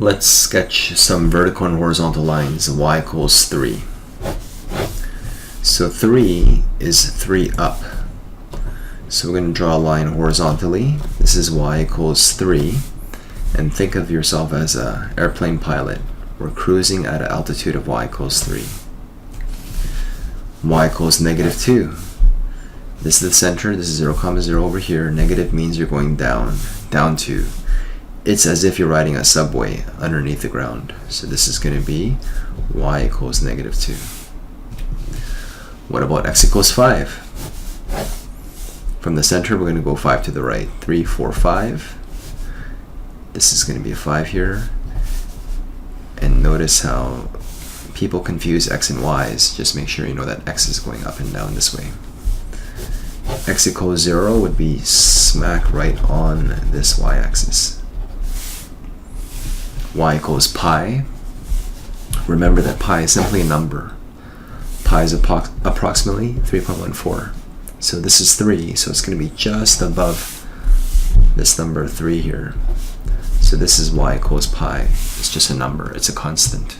Let's sketch some vertical and horizontal lines. Y equals 3. So 3 is 3 up. So we're going to draw a line horizontally. This is y equals 3. And think of yourself as an airplane pilot. We're cruising at an altitude of y equals 3. Y equals negative 2. This is the center. This is 0, 0 over here. Negative means you're going down. Down 2. It's as if you're riding a subway underneath the ground. So this is going to be y equals negative 2. What about x equals 5? From the center, we're going to go 5 to the right. 3, 4, 5. This is going to be a 5 here. And notice how people confuse x and y's. Just make sure you know that x is going up and down this way. X equals 0 would be smack right on this y-axis. Y equals pi. Remember that pi is simply a number. Pi is approximately 3.14. So this is 3, so it's going to be just above this number 3 here. So this is y equals pi. It's just a number. It's a constant.